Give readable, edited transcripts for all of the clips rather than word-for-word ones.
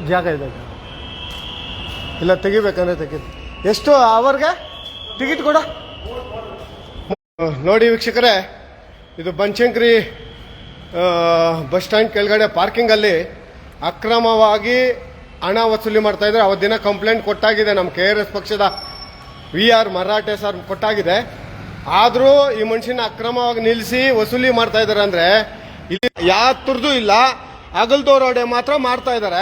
ಜಾಗ ಇದೆ ಇಲ್ಲ ತೆಗಿಬೇಕಂದ್ರೆ ತೆಗಿ. ಎಷ್ಟು ಅವರ್ಗೆ ಟಿಕೆಟ್ ಕೊಡ. ನೋಡಿ ವೀಕ್ಷಕರೇ, ಇದು ಬನಶಂಕರಿ ಬಸ್ ಸ್ಟ್ಯಾಂಡ್ ಕೆಳಗಡೆ ಪಾರ್ಕಿಂಗಲ್ಲಿ ಅಕ್ರಮವಾಗಿ ಹಣ ವಸೂಲಿ ಮಾಡ್ತಾ ಇದ್ದಾರೆ. ಅವತ್ತು ದಿನ ಕಂಪ್ಲೇಂಟ್ ಕೊಟ್ಟಾಗಿದೆ, ನಮ್ಮ KRS ಪಕ್ಷದ VR ಮರಾಠೆ ಸರ್ ಕೊಟ್ಟಾಗಿದೆ. ಆದರೂ ಈ ಮನುಷ್ಯನ ಅಕ್ರಮವಾಗಿ ನಿಲ್ಲಿಸಿ ವಸೂಲಿ ಮಾಡ್ತಾ ಇದ್ದಾರೆ ಅಂದ್ರೆ ಇಲ್ಲಿ ಯಾತುರ್ದು ಇಲ್ಲ, ಅಗಲ್ದೋರೋಡೆ ಮಾತ್ರ ಮಾಡ್ತಾ ಇದ್ದಾರೆ.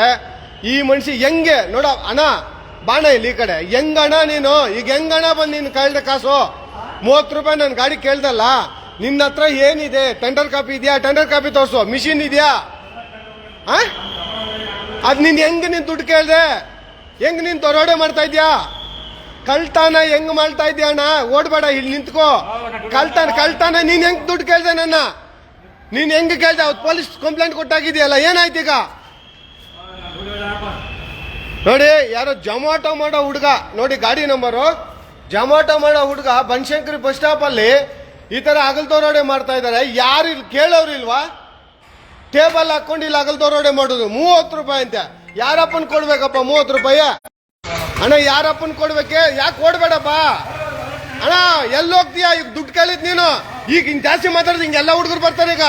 ಈ ಮನುಷ್ಯ ಹೆಂಗೆ ನೋಡ ಅಣ್ಣ ಬಾಣ ಇಲ್ಲಿ ಈ ಕಡೆ ಹೆಂಗಣ ನೀನು ಈಗ ಹೆಂಗಣ ಬಂದು ನೀನು ಕೇಳ್ದೆ ಕಾಸು 30 ರೂಪಾಯಿ ನನ್ನ ಗಾಡಿ ಕೇಳ್ದಲ್ಲ. ನಿನ್ನ ಹತ್ರ ಏನಿದೆ? ಟೆಂಡರ್ ಕಾಪಿ ಇದೆಯಾ? ಟೆಂಡರ್ ಕಾಪಿ ತೋರಿಸು. ಮಿಷಿನ್ ಇದೆಯಾ? ಅದ್ ನೀನ್ ಹೆಂಗ್ ನೀನ್ ದುಡ್ಡು ಕೇಳ್ದೆ? ಹೆಂಗ್ ನೀನ್ ದರೋಡೆ ಮಾಡ್ತಾ ಇದ್ಯಾ? ಕಳ್ತಾನ ಹೆಂಗ್ ಮಾಡ್ತಾ ಇದ್ಯಾ ಅಣ್ಣ? ಓಡ್ಬೇಡ, ಇಲ್ಲಿ ನಿಂತ್ಕೋ. ಕಳ್ತಾನ ನೀನ್ ಹೆಂಗ್ ದುಡ್ಡು ಕೇಳ್ದೆ ನನ್ನ? ನೀನ್ ಹೆಂಗ್ ಕೇಳ್ದೆ? ಅವತ್ತು ಪೊಲೀಸ್ ಕಂಪ್ಲೇಂಟ್ ಕೊಟ್ಟಾಗಿದೆಯಲ್ಲ, ಏನಾಯ್ತು ಈಗ? ನೋಡಿ, ಯಾರೋ ಜೊಮಾಟೊ ಮಾಡೋ ಹುಡುಗ, ನೋಡಿ ಗಾಡಿ ನಂಬರು, ಜೊಮಾಟೊ ಮಾಡೋ ಹುಡುಗ ಬನಶಂಕರಿ ಬಸ್ ಸ್ಟಾಪ್ ಅಲ್ಲಿ ಈ ತರ ಅಗಲ್ದೋರೋಡೆ ಮಾಡ್ತಾ ಇದ್ದಾರೆ. ಯಾರು ಇಲ್ಲಿ ಕೇಳೋರು ಇಲ್ವಾ? ಟೇಬಲ್ ಹಾಕೊಂಡು ಇಲ್ಲಿ ಅಗಲ್ದೋರೋಡೆ ಮಾಡೋದು 30 ರೂಪಾಯಿ ಅಂತೆ. ಯಾರಪ್ಪನ್ ಕೊಡ್ಬೇಕಪ್ಪ 30 ರೂಪಾಯಿ? ಅಣ್ಣ ಯಾರಪ್ಪನ್ ಕೊಡ್ಬೇಕೆ? ಯಾಕೆ ಓಡ್ಬೇಡಪ್ಪ ಅಣ್ಣ, ಎಲ್ಲಿ ಹೋಗ್ತೀಯಾ? ಈಗ ದುಡ್ಡು ಕೇಳಿದ್ ನೀನು, ಈಗ ಹಿಂಗ್ ಜಾಸ್ತಿ ಮಾತಾಡಿದ್ ಹಿಂಗೆಲ್ಲ ಹುಡುಗರು ಬರ್ತಾರೆ. ಈಗ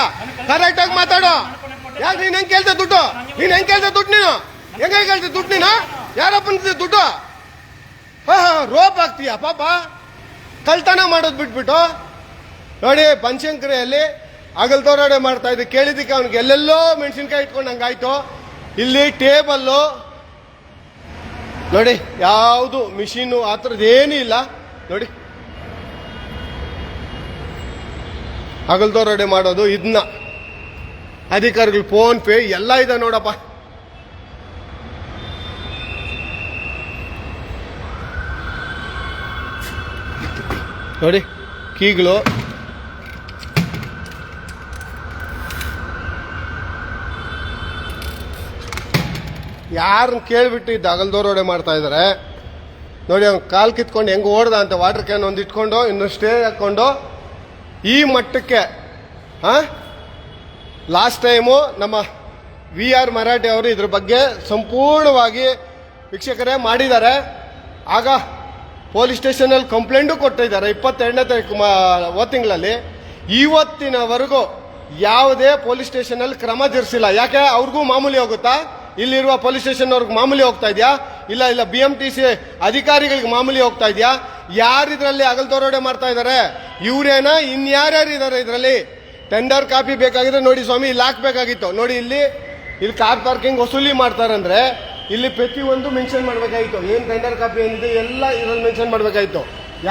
ಕರೆಕ್ಟ್ ಆಗಿ ಮಾತಾಡು. ಯಾಕೆ ನೀನ್ ಹೆಂಗ್ ಕೇಳ್ದೆ ದುಡ್ಡು? ನೀನ್ ಹೆಂಗ್ ಕೇಳ್ದೆ ದುಡ್ಡು? ನೀನು ಹೆಂಗ ಕೇಳ್ತಿ ದುಡ್ಡು? ನೀನು ಯಾರಪ್ಪನ ದುಡ್ಡು? ರೋಪ್ ಆಗ್ತೀಯ ಪಾಪ, ಕಳ್ತನ ಮಾಡೋದು ಬಿಟ್ಬಿಟ್ಟು. ನೋಡಿ ಬನಶಂಕರಿಯಲ್ಲಿ ಅಗಲ್ದೋರೋಡೆ ಮಾಡ್ತಾ ಇದ್ದೆ. ಕೇಳಿದ್ದಕ್ಕೆ ಅವ್ನಿಗೆ ಎಲ್ಲೆಲ್ಲೋ ಮೆಣಸಿನ್ಕಾಯಿ ಇಟ್ಕೊಂಡು ಹಂಗಾಯ್ತು. ಇಲ್ಲಿ ಟೇಬಲ್ಲು ನೋಡಿ, ಯಾವುದು ಮಿಷಿನು ಆ ಥರದ್ದು ಏನೂ ಇಲ್ಲ. ನೋಡಿ ಅಗಲ್ದೋರೋಡೆ ಮಾಡೋದು ಇದನ್ನ ಅಧಿಕಾರಿಗಳು ಫೋನ್ ಪೇ ಎಲ್ಲ ಇದೆ ನೋಡಪ್ಪ. ನೋಡಿ ಕೀಗಳು, ಯಾರನ್ನ ಕೇಳ್ಬಿಟ್ಟು ಇದ್ದು ಅಗಲ್ದೋರೋಡೆ ಮಾಡ್ತಾ ಇದ್ದಾರೆ. ನೋಡಿ ಅವ್ನು ಕಾಲು ಕಿತ್ಕೊಂಡು ಹೆಂಗೆ ಓಡ್ದ ಅಂತ, ವಾಟರ್ ಕ್ಯಾನ್ ಒಂದು ಇಟ್ಕೊಂಡು ಇನ್ನು ಸ್ಟೇ ಹಾಕೊಂಡು ಈ ಮಟ್ಟಕ್ಕೆ. ಲಾಸ್ಟ್ ಟೈಮು ನಮ್ಮ VR ಮರಾಠೆ ಅವರು ಇದ್ರ ಬಗ್ಗೆ ಸಂಪೂರ್ಣವಾಗಿ ವೀಕ್ಷಕರೇ ಮಾಡಿದ್ದಾರೆ. ಆಗ ಪೊಲೀಸ್ ಸ್ಟೇಷನಲ್ಲಿ ಕಂಪ್ಲೇಂಟು ಕೊಟ್ಟಿದ್ದಾರೆ 22ನೇ ತಾರೀಕು ತಿಂಗಳಲ್ಲಿ. ಇವತ್ತಿನವರೆಗೂ ಯಾವುದೇ ಪೊಲೀಸ್ ಸ್ಟೇಷನಲ್ಲಿ ಕ್ರಮ ಜರುಗಿಸಿಲ್ಲ. ಯಾಕೆ? ಅವ್ರಿಗೂ ಮಾಮೂಲಿ ಹೋಗುತ್ತಾ? ಇಲ್ಲಿರುವ ಪೊಲೀಸ್ ಸ್ಟೇಷನ್ ಅವ್ರಿಗೆ ಮಾಮೂಲಿ ಹೋಗ್ತಾ ಇದೆಯಾ? ಇಲ್ಲ BMTC ಅಧಿಕಾರಿಗಳಿಗೆ ಮಾಮೂಲಿ ಹೋಗ್ತಾ ಇದೆಯಾ? ಯಾರಿದ್ರಲ್ಲಿ ಅಗಲ್ದೋರೋಡೆ ಮಾಡ್ತಾ ಇದ್ದಾರೆ? ಇವರೇನಾ? ಇನ್ಯಾರ್ಯಾರು ಇದ್ದಾರೆ ಇದರಲ್ಲಿ? ಟೆಂಡರ್ ಕಾಪಿ ಬೇಕಾಗಿದ್ರೆ ನೋಡಿ ಸ್ವಾಮಿ, ಇಲ್ಲಿ ಹಾಕ್ಬೇಕಾಗಿತ್ತು. ನೋಡಿ ಇಲ್ಲಿ ಕಾರ್ ಪಾರ್ಕಿಂಗ್ ವಸೂಲಿ ಮಾಡ್ತಾರಂದ್ರೆ ಇಲ್ಲಿ ಪ್ರತಿಯೊಂದು ಮೆನ್ಷನ್ ಮಾಡಬೇಕಾಗಿತ್ತು. ಏನು ಟೆಂಡರ್ ಕಾಪಿ ಏನಿದೆ ಎಲ್ಲ ಇದರಲ್ಲಿ ಮೆನ್ಷನ್ ಮಾಡಬೇಕಾಗಿತ್ತು.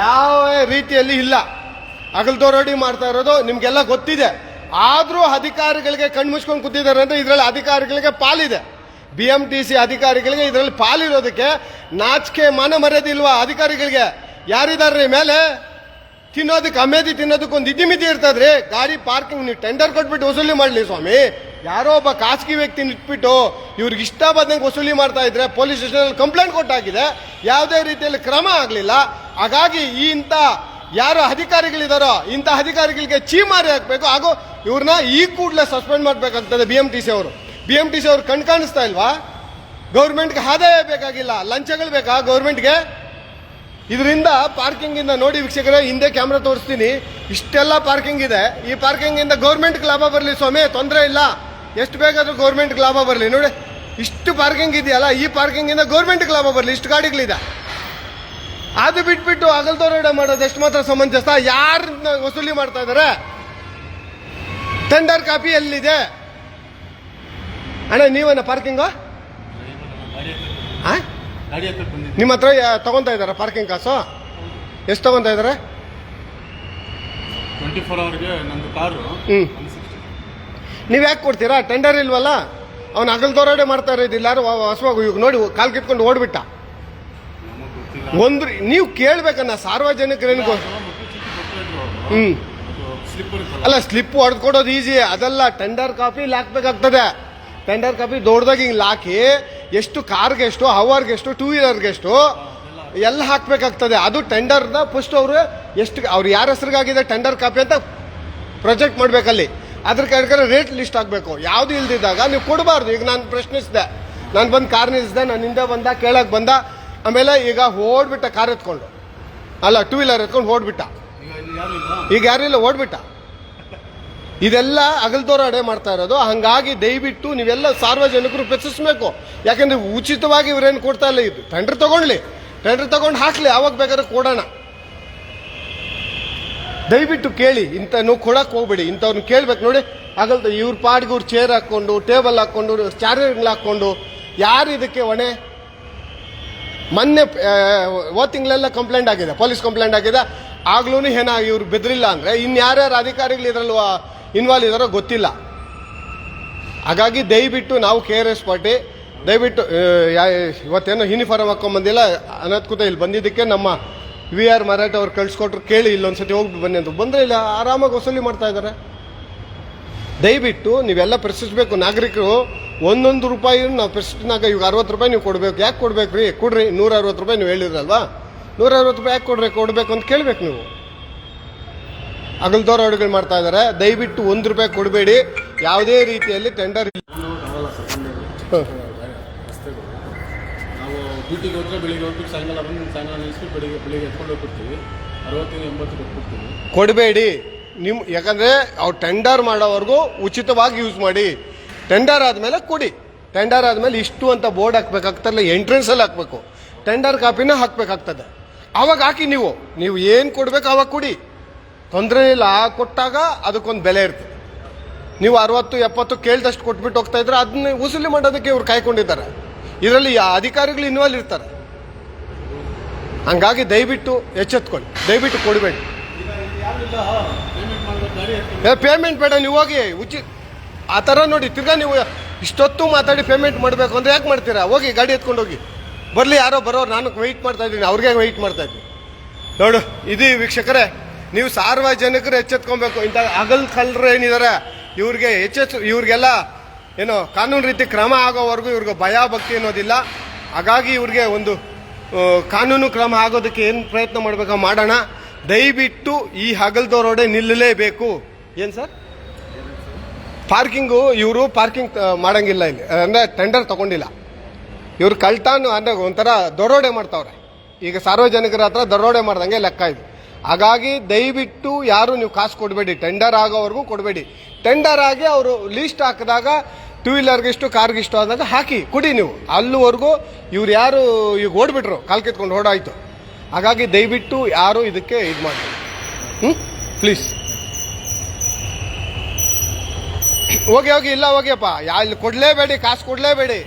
ಯಾವ ರೀತಿಯಲ್ಲಿ ಇಲ್ಲ. ಅಗಲ್ದೋರೋಡಿ ಮಾಡ್ತಾ ಇರೋದು ನಿಮ್ಗೆಲ್ಲ ಗೊತ್ತಿದೆ. ಆದ್ರೂ ಅಧಿಕಾರಿಗಳಿಗೆ ಕಣ್ಮುಚ್ಕೊಂಡು ಕೂತಿದ್ದಾರೆ ಅಂದ್ರೆ ಇದರಲ್ಲಿ ಅಧಿಕಾರಿಗಳಿಗೆ ಪಾಲಿದೆ. BMTC ಅಧಿಕಾರಿಗಳಿಗೆ ಇದರಲ್ಲಿ ಪಾಲಿರೋದಕ್ಕೆ ನಾಚಿಕೆ ಮಾನ ಮರ್ಯಾದೆ ಇಲ್ವಾ ಅಧಿಕಾರಿಗಳಿಗೆ? ಯಾರಿದಾರ್ರಿ ಮೇಲೆ? ತಿನ್ನೋದಕ್ಕೆ ಅಮೇದಿ ತಿನ್ನೋದಕ್ಕೆ ಒಂದು ಇತಿಮಿತಿ ಇರ್ತದ್ರಿ. ಗಾಡಿ ಪಾರ್ಕಿಂಗ್ ನೀವು ಟೆಂಡರ್ ಕೊಟ್ಬಿಟ್ಟು ವಸೂಲಿ ಮಾಡಲಿ ಸ್ವಾಮಿ. ಯಾರೋ ಒಬ್ಬ ಖಾಸಗಿ ವ್ಯಕ್ತಿನ ಇಟ್ಬಿಟ್ಟು ಇವ್ರಿಗೆ ಇಷ್ಟ ಬಂದಂಗೆ ವಸೂಲಿ ಮಾಡ್ತಾ ಇದ್ರೆ ಪೊಲೀಸ್ ಸ್ಟೇಷನಲ್ಲಿ ಕಂಪ್ಲೇಂಟ್ ಕೊಟ್ಟಾಗಿದೆ. ಯಾವುದೇ ರೀತಿಯಲ್ಲಿ ಕ್ರಮ ಆಗಲಿಲ್ಲ. ಹಾಗಾಗಿ ಇಂಥ ಯಾರು ಅಧಿಕಾರಿಗಳಿದಾರೋ ಇಂಥ ಅಧಿಕಾರಿಗಳಿಗೆ ಚೀಮಾರಿ ಹಾಕಬೇಕು. ಹಾಗೂ ಇವ್ರನ್ನ ಈ ಕೂಡಲೇ ಸಸ್ಪೆಂಡ್ ಮಾಡಬೇಕಾಗ್ತದೆ BMTC ಅವರು. BMTC ಅವ್ರು ಕಾಣಿಸ್ತಾ ಇಲ್ವಾ? ಗೌರ್ಮೆಂಟ್ಗೆ ಆದಾಯ ಬೇಕಾಗಿಲ್ಲ, ಲಂಚಗಳು ಬೇಕಾ ಗೌರ್ಮೆಂಟ್ಗೆ? ಇದರಿಂದ ಪಾರ್ಕಿಂಗ್ ಇಂದ ನೋಡಿ ವೀಕ್ಷಕರೇ, ಹಿಂದೆ ಕ್ಯಾಮ್ರಾ ತೋರಿಸ್ತೀನಿ, ಇಷ್ಟೆಲ್ಲ ಪಾರ್ಕಿಂಗ್ ಇದೆ. ಈ ಪಾರ್ಕಿಂಗ್ ಇಂದ ಗೌರ್ಮೆಂಟ್ಗೆ ಲಾಭ ಬರಲಿ ಸ್ವಾಮಿ, ತೊಂದರೆ ಇಲ್ಲ. ಎಷ್ಟು ಬೇಕಾದ್ರೂ ಗೌರ್ಮೆಂಟ್ಗೆ ಲಾಭ ಬರಲಿ. ನೋಡಿ ಇಷ್ಟು ಪಾರ್ಕಿಂಗ್ ಇದೆಯಲ್ಲ, ಈ ಪಾರ್ಕಿಂಗ್ ಇಂದ ಗೌರ್ಮೆಂಟ್ಗೆ ಲಾಭ ಬರಲಿ. ಇಷ್ಟು ಗಾಡಿಗಳಿದೆ. ಅದು ಬಿಟ್ಬಿಟ್ಟು ಅಗಲ್ದೋರೋಡೆ ಮಾಡೋದು ಎಷ್ಟು ಮಾತ್ರ ಸಮಂಜಸ? ಯಾರನ್ನ ವಸೂಲಿ ಮಾಡ್ತಾ ಇದ್ದಾರೆ? ಟೆಂಡರ್ ಕಾಪಿ ಎಲ್ಲಿದೆ ಅಣ್ಣ? ನೀವನ್ನ ಪಾರ್ಕಿಂಗು ನಿಮ್ಮ ಹತ್ರ ತಗೊಂತಾ ಇದಾರ ಪಾರ್ಕಿಂಗ್ ಕಾಸು? ಎಷ್ಟು ತಗೊಂತಾ ಇದಾರೆ? 24 ಅವರ್ಗೆ ನಂದು ಕಾರು. ನೀವು ಯಾಕೆ ಕೊಡ್ತೀರಾ? ಟೆಂಡರ್ ಇಲ್ವಲ್ಲ. ಅವ್ನು ಅಗಲ್ದೋರೋಡೆ ಮಾಡ್ತಾ ಇರೋದಿಲ್ಲ. ಹೊಸವಾಗಿ ಈಗ ನೋಡಿ ಕಾಲ್ ಕಿತ್ಕೊಂಡು ಓಡ್ಬಿಟ್ಟ. ನೀವು ಕೇಳ್ಬೇಕನ್ನ ಸಾರ್ವಜನಿಕರೇನಿಗೂ. ಅಲ್ಲ, ಸ್ಲಿಪ್ ಹೊಡೆದು ಕೊಡೋದು ಈಸಿ, ಅದಲ್ಲ. ಟೆಂಡರ್ ಕಾಪಿ ಇಲ್ಲಿ ಹಾಕ್ಬೇಕಾಗ್ತದೆ. ಟೆಂಡರ್ ಕಾಪಿ ದೊಡ್ಡದಾಗಿ ಹಿಂಗೆ ಹಾಕಿ ಎಷ್ಟು ಕಾರ್ಗೆ ಎಷ್ಟು, ಅವರ್ಗೆ ಎಷ್ಟು, 2 ವೀಲರ್ಗೆ ಎಷ್ಟು ಎಲ್ಲ ಹಾಕ್ಬೇಕಾಗ್ತದೆ. ಅದು ಟೆಂಡರ್ನ ಫಸ್ಟ್ ಅವರು ಎಷ್ಟು ಅವ್ರು ಯಾರ ಹೆಸರಿಗಾಗಿದೆ ಟೆಂಡರ್ ಕಾಪಿ ಅಂತ ಪ್ರೊಜೆಕ್ಟ್ ಮಾಡ್ಬೇಕಲ್ಲಿ. ಅದ್ರ ಕೆಳಗಡೆ ರೇಟ್ ಲಿಸ್ಟ್ ಆಗಬೇಕು. ಯಾವುದು ಇಲ್ದಿದ್ದಾಗ ನೀವು ಕೊಡಬಾರ್ದು. ಈಗ ನಾನು ಪ್ರಶ್ನಿಸಿದೆ, ನಾನು ಬಂದು ಕಾರ್ ನಿಲ್ಲಿಸಿದೆ, ನಾನು ಹಿಂದೆ ಬಂದ, ಕೇಳಕ್ಕೆ ಬಂದ, ಆಮೇಲೆ ಈಗ ಓಡ್ಬಿಟ್ಟ ಕಾರ್ ಎತ್ಕೊಂಡು, ಅಲ್ಲ ಟೂ ವೀಲರ್ ಎತ್ಕೊಂಡು ಓಡ್ಬಿಟ್ಟ. ಈಗ ಇಲ್ಲಿ ಯಾರು ಇಲ್ಲ. ಈಗ ಯಾರಿಲ್ಲ, ಓಡ್ಬಿಟ್ಟ. ಇದೆಲ್ಲ ಅಗಲ್ದೋರಾಡೆ ಮಾಡ್ತಾ ಇರೋದು. ಹಂಗಾಗಿ ದಯವಿಟ್ಟು ನೀವೆಲ್ಲ ಸಾರ್ವಜನಿಕರು ಪ್ರಶ್ನಿಸಬೇಕು. ಯಾಕಂದ್ರೆ ಉಚಿತವಾಗಿ ಇವರೇನು ಕೊಡ್ತಾ ಇಲ್ಲ. ಇದು ಟೆಂಡರ್ ತಗೊಳ್ಳಿ, ಟೆಂಡರ್ ತಗೊಂಡು ಹಾಕ್ಲಿ, ಅವಾಗ ಬೇಕಾದ್ರೆ ಕೊಡೋಣ. ದಯವಿಟ್ಟು ಕೇಳಿ, ಇಂಥನ್ನು ಕೊಡಕ್ಕೆ ಹೋಗ್ಬೇಡಿ. ಇಂಥವ್ರನ್ನ ಕೇಳ್ಬೇಕು. ನೋಡಿ ಆಗಲ್ದ ಇವ್ರ ಪಾಡ್ಗೆ ಇವ್ರು ಚೇರ್ ಹಾಕ್ಕೊಂಡು, ಟೇಬಲ್ ಹಾಕ್ಕೊಂಡು, ಚಾರ್ಜರ್ ಹಾಕ್ಕೊಂಡು, ಯಾರು ಇದಕ್ಕೆ ಹೊಣೆ? ಮೊನ್ನೆ ಹೋದ ತಿಂಗಳೆಲ್ಲ ಕಂಪ್ಲೇಂಟ್ ಆಗಿದೆ, ಪೊಲೀಸ್ ಕಂಪ್ಲೇಂಟ್ ಆಗಿದೆ. ಆಗ್ಲೂ ಏನ ಇವ್ರು ಬೆದರಿಲ್ಲ ಅಂದರೆ ಇನ್ಯಾರ್ಯಾರು ಅಧಿಕಾರಿಗಳು ಇದರಲ್ಲಿ ಇನ್ವಾಲ್ವ್ ಇದಾರೋ ಗೊತ್ತಿಲ್ಲ. ಹಾಗಾಗಿ ದಯವಿಟ್ಟು ನಾವು KRS ಪಾರ್ಟಿ ದಯವಿಟ್ಟು ಇವತ್ತೇನೋ ಯೂನಿಫಾರ್ಮ್ ಹಾಕೊಂಬಂದಿಲ್ಲ ಅನತ್ಕೂತ ಇಲ್ಲಿ ಬಂದಿದ್ದಕ್ಕೆ ನಮ್ಮ VR ಮರಾಠ ಅವ್ರು ಕಳ್ಸಿಕೊಟ್ರು. ಕೇಳಿ ಇಲ್ಲೊಂದ್ಸತಿ ಹೋಗಿ ಬನ್ನಿ ಅಂತ. ಬಂದರೆ ಇಲ್ಲ ಆರಾಮಾಗಿ ವಸೂಲಿ ಮಾಡ್ತಾ ಇದ್ದಾರೆ. ದಯವಿಟ್ಟು ನೀವೆಲ್ಲ ಪ್ರಶ್ನಿಸಬೇಕು. ನಾಗರಿಕರು ಒಂದೊಂದು ರೂಪಾಯಿ ನಾವು ಪ್ರಶ್ನಾಗ ಈಗ 60 ರೂಪಾಯಿ ನೀವು ಕೊಡಬೇಕು. ಯಾಕೆ ಕೊಡ್ಬೇಕು ರೀ? ಕೊಡ್ರಿ 160 ರೂಪಾಯಿ ನೀವು ಹೇಳಿದ್ರಲ್ವಾ, 160 ರೂಪಾಯಿ ಯಾಕೆ ಕೊಡಬೇಕು ಅಂತ ಕೇಳಬೇಕು ನೀವು. ಅಗಲ್ದೋರ್ ಅಡುಗೆ ಮಾಡ್ತಾ ಇದ್ದಾರೆ. ದಯವಿಟ್ಟು 1 ರೂಪಾಯಿ ಕೊಡಬೇಡಿ. ಯಾವುದೇ ರೀತಿಯಲ್ಲಿ ಟೆಂಡರ್ ಇಲ್ಲ. ನಾವು ಡ್ಯೂಟಿಗೆ ಹೋದ್ರೆ ಬೆಳಿಗ್ಗೆ ಹೋಗ್ಬಿಟ್ಟು ಸಾಯಂಕಾಲ ಬಂದು ಸಾಯಂಕಾಲ ನಿಲ್ಲಿಸ್ಬಿಟ್ಟು ಬೆಳಿಗ್ಗೆ ಎತ್ಕೊಂಡು ಹೋಗ್ಬಿಡ್ತೀವಿ. 60-80 ಕೊಟ್ಬಿಡ್ತೀವಿ. ಕೊಡಬೇಡಿ ನಿಮ್ಮ, ಯಾಕಂದರೆ ಅವ್ರು ಟೆಂಡರ್ ಮಾಡೋವರೆಗೂ ಉಚಿತವಾಗಿ ಯೂಸ್ ಮಾಡಿ. ಟೆಂಡರ್ ಆದಮೇಲೆ ಕೊಡಿ. ಟೆಂಡರ್ ಆದಮೇಲೆ ಇಷ್ಟು ಅಂತ ಬೋರ್ಡ್ ಹಾಕ್ಬೇಕಾಗ್ತಲ್ಲ, ಎಂಟ್ರೆನ್ಸಲ್ಲಿ ಹಾಕಬೇಕು. ಟೆಂಡರ್ ಕಾಪಿನ ಹಾಕಬೇಕಾಗ್ತದೆ. ಆವಾಗ ಹಾಕಿ ನೀವು ಏನು ಕೊಡಬೇಕು ಆವಾಗ ಕೊಡಿ, ತೊಂದರೆ ಇಲ್ಲ. ಕೊಟ್ಟಾಗ ಅದಕ್ಕೊಂದು ಬೆಲೆ ಇರ್ತದೆ. ನೀವು 60-70 ಕೇಳಿದಷ್ಟು ಕೊಟ್ಬಿಟ್ಟು ಹೋಗ್ತಾ ಇದ್ರೆ ಅದನ್ನ ವಸೂಲಿ ಮಾಡೋದಕ್ಕೆ ಇವ್ರು ಕಾಯ್ಕೊಂಡಿದ್ದಾರೆ. ಇದರಲ್ಲಿ ಅಧಿಕಾರಿಗಳು ಇನ್ವಾಲ್ವ್ ಇರ್ತಾರೆ. ಹಂಗಾಗಿ ದಯವಿಟ್ಟು ಎಚ್ಚೆತ್ಕೊಳ್ಳಿ, ದಯವಿಟ್ಟು ಕೊಡಬೇಡಿ. ಪೇಮೆಂಟ್ ಮಾಡಬೇಕು, ಗಾಡಿ ಪೇಮೆಂಟ್ ಬೇಡ, ನೀವು ಹೋಗಿ ಆ ಥರ ನೋಡಿ. ತಿರ್ಗಾ ನೀವು ಇಷ್ಟೊತ್ತು ಮಾತಾಡಿ ಪೇಮೆಂಟ್ ಮಾಡಬೇಕು ಅಂದರೆ ಯಾಕೆ ಮಾಡ್ತೀರಾ? ಹೋಗಿ ಗಾಡಿ ಎತ್ಕೊಂಡು ಹೋಗಿ. ಬರಲಿ, ಯಾರೋ ಬರೋರು, ನಾನು ವೆಯ್ಟ್ ಮಾಡ್ತಾ ಇದ್ದೀನಿ, ಅವ್ರಿಗೆ ವೆಯ್ಟ್ ಮಾಡ್ತಾ ಇದ್ದೀನಿ. ನೋಡು, ಇದು ವೀಕ್ಷಕರೇ, ನೀವು ಸಾರ್ವಜನಿಕರು ಎಚ್ಚೆತ್ಕೊಬೇಕು. ಇಂಥ ಹಗಲ್ ಕಳ್ಳರು ಏನಿದ್ದಾರೆ ಇವ್ರಿಗೆ ಇವ್ರಿಗೆಲ್ಲ ಏನೋ ಕಾನೂನು ರೀತಿ ಕ್ರಮ ಆಗೋವರೆಗೂ ಇವ್ರಿಗೆ ಭಯ ಭಕ್ತಿ ಅನ್ನೋದಿಲ್ಲ. ಹಾಗಾಗಿ ಇವ್ರಿಗೆ ಒಂದು ಕಾನೂನು ಕ್ರಮ ಆಗೋದಕ್ಕೆ ಏನು ಪ್ರಯತ್ನ ಮಾಡಬೇಕೋ ಮಾಡೋಣ. ದಯವಿಟ್ಟು ಈ ಹಗಲ್ದೋರೋಡೆ ನಿಲ್ಲಲೇಬೇಕು. ಏನು ಸರ್? ಪಾರ್ಕಿಂಗು ಇವರು ಪಾರ್ಕಿಂಗ್ ಮಾಡಂಗಿಲ್ಲ ಇಲ್ಲಿ, ಅಂದರೆ ಟೆಂಡರ್ ತಗೊಂಡಿಲ್ಲ. ಇವ್ರು ಕಳ್ತಾನು ಅಂದರೆ ಒಂಥರ ದರೋಡೆ ಮಾಡ್ತಾವ್ರೆ. ಈಗ ಸಾರ್ವಜನಿಕರ ಹತ್ರ ದರೋಡೆ ಮಾಡ್ದಂಗೆ ಲೆಕ್ಕ ಇದು. ಹಾಗಾಗಿ ದಯವಿಟ್ಟು ಯಾರು ನೀವು ಕಾಸು ಕೊಡಬೇಡಿ. ಟೆಂಡರ್ ಆಗೋವರೆಗೂ ಕೊಡಬೇಡಿ. ಟೆಂಡರ್ ಆಗಿ ಅವರು ಲೀಸ್ಟ್ ಹಾಕಿದಾಗ ಟೂ ವೀಲರ್ಗಿಷ್ಟು ಕಾರ್ಗಿಷ್ಟು ಆದಾಗ ಹಾಕಿ ಕೊಡಿ ನೀವು. ಅಲ್ಲಿವರೆಗೂ ಇವ್ರು ಯಾರು ಈಗ ಓಡ್ಬಿಟ್ರು, ಕಾಲು ಕಿತ್ಕೊಂಡು ಓಡಾಯ್ತು. ಹಾಗಾಗಿ ದಯವಿಟ್ಟು ಯಾರು ಇದಕ್ಕೆ ಇದು ಮಾಡಿ ಪ್ಲೀಸ್. ಹೋಗಿ ಇಲ್ಲ ಹೋಗಿಯಪ್ಪ, ಇಲ್ಲಿ ಕೊಡಲೇಬೇಡಿ, ಕಾಸು ಕೊಡಲೇಬೇಡಿ.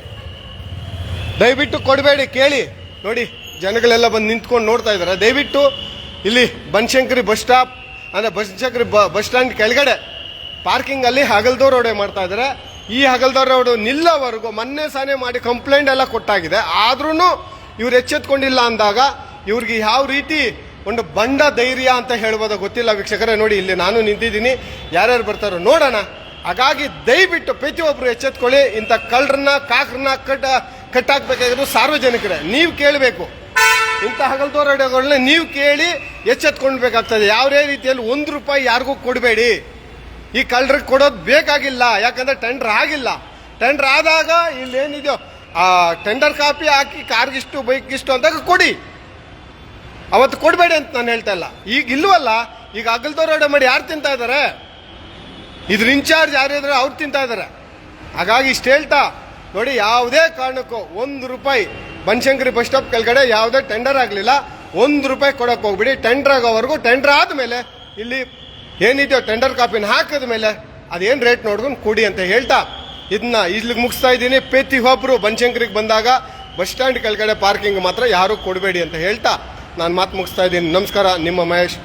ದಯವಿಟ್ಟು ಕೊಡಬೇಡಿ. ಕೇಳಿ ನೋಡಿ, ಜನಗಳೆಲ್ಲ ಬಂದು ನಿಂತ್ಕೊಂಡು ನೋಡ್ತಾ ಇದ್ದಾರೆ. ದಯವಿಟ್ಟು ಇಲ್ಲಿ ಬನಶಂಕರಿ ಬಸ್ ಸ್ಟಾಪ್ ಅಂದರೆ ಬನಶಂಕರಿ ಬಸ್ ಸ್ಟ್ಯಾಂಡ್ ಕೆಳಗಡೆ ಪಾರ್ಕಿಂಗಲ್ಲಿ ಹಗಲ್ದೋರ್ ರೋಡೆ ಮಾಡ್ತಾ ಇದ್ದಾರೆ. ಈ ಹಗಲ್ದೋರ್ ರೋಡು ನಿಲ್ಲವರೆಗೂ ಮೊನ್ನೆ ಸಾನೆ ಮಾಡಿ ಕಂಪ್ಲೇಂಟ್ ಎಲ್ಲ ಕೊಟ್ಟಾಗಿದೆ. ಆದ್ರೂ ಇವ್ರು ಎಚ್ಚೆತ್ಕೊಂಡಿಲ್ಲ ಅಂದಾಗ ಇವ್ರಿಗೆ ಯಾವ ರೀತಿ ಒಂದು ಬಂಡ ಧೈರ್ಯ ಅಂತ ಹೇಳ್ಬೋದೋ ಗೊತ್ತಿಲ್ಲ. ವೀಕ್ಷಕರೇ ನೋಡಿ, ಇಲ್ಲಿ ನಾನು ನಿಂತಿದ್ದೀನಿ, ಯಾರ್ಯಾರು ಬರ್ತಾರೋ ನೋಡೋಣ. ಹಾಗಾಗಿ ದಯವಿಟ್ಟು ಪ್ರತಿಯೊಬ್ಬರು ಎಚ್ಚೆತ್ಕೊಳ್ಳಿ. ಇಂಥ ಕಳ್ಳರನ್ನ ಕಾಕ್ರನ್ನ ಕಟ್ಟಾಕ್ಬೇಕಾಗಿರೋದು ಸಾರ್ವಜನಿಕರೇ. ನೀವು ಕೇಳಬೇಕು. ಇಂಥ ಹಗಲ್ದೋರಗಳನ್ನ ನೀವು ಕೇಳಿ ಎಚ್ಚೆತ್ಕೊಳ್ಬೇಕಾಗ್ತದೆ. ಯಾವುದೇ ರೀತಿಯಲ್ಲಿ 1 ರೂಪಾಯಿ ಯಾರಿಗೂ ಕೊಡಬೇಡಿ. ಈ ಕಳ್ಳರಿಗೆ ಕೊಡೋದು ಬೇಕಾಗಿಲ್ಲ. ಯಾಕಂದ್ರೆ ಟೆಂಡರ್ ಆಗಿಲ್ಲ. ಟೆಂಡರ್ ಆದಾಗ ಇಲ್ಲೇನಿದೆಯೋ ಆ ಟೆಂಡರ್ ಕಾಪಿ ಹಾಕಿ ಕಾರ್ಗಿಷ್ಟು ಬೈಕ್ಗಿಷ್ಟು ಅಂದಾಗ ಕೊಡಿ. ಅವತ್ತು ಕೊಡಬೇಡಿ ಅಂತ ನಾನು ಹೇಳ್ತಾ ಇಲ್ಲ. ಈಗ ಇಲ್ವಲ್ಲ, ಈಗ ಹಗಲ್ದೋರೋಡೆ ಮಾಡಿ ಯಾರು ತಿಂತಾ ಇದ್ದಾರೆ? ಇದ್ರ ಇನ್ಚಾರ್ಜ್ ಯಾರಿದ್ರೆ ಅವ್ರು ತಿಂತಾ ಇದ್ದಾರೆ. ಹಾಗಾಗಿ ಇಷ್ಟು ಹೇಳ್ತಾ ನೋಡಿ, ಯಾವುದೇ ಕಾರಣಕ್ಕೂ 1 ರೂಪಾಯಿ ಬನಶಂಕರಿ ಬಸ್ ಸ್ಟಾಪ್ ಕೆಳಗಡೆ ಯಾವುದೇ ಟೆಂಡರ್ ಆಗಲಿಲ್ಲ, 1 ರೂಪಾಯಿ ಕೊಡಕ್ಕೆ ಹೋಗ್ಬಿಡಿ. ಟೆಂಡರ್ ಆಗೋವರೆಗೂ, ಟೆಂಡರ್ ಆದಮೇಲೆ ಇಲ್ಲಿ ಏನಿದೆಯೋ ಟೆಂಡರ್ ಕಾಪಿನ ಹಾಕಿದ ಮೇಲೆ ಅದೇನು ರೇಟ್ ನೋಡ್ಕೊಂಡು ಕೊಡಿ ಅಂತ ಹೇಳ್ತಾ ಇದನ್ನ ಇಲ್ಲಿಗೆ ಮುಗಿಸ್ತಾ ಇದ್ದೀನಿ. ಪ್ರತಿಯೊಬ್ಬರು ಬನಶಂಕರಿಗೆ ಬಂದಾಗ ಬಸ್ ಸ್ಟ್ಯಾಂಡ್ ಕೆಳಗಡೆ ಪಾರ್ಕಿಂಗ್ ಮಾತ್ರ ಯಾರು ಕೊಡಬೇಡಿ ಅಂತ ಹೇಳ್ತಾ ನಾನು ಮಾತು ಮುಗಿಸ್ತಾ ಇದ್ದೀನಿ. ನಮಸ್ಕಾರ, ನಿಮ್ಮ ಮಹೇಶ್.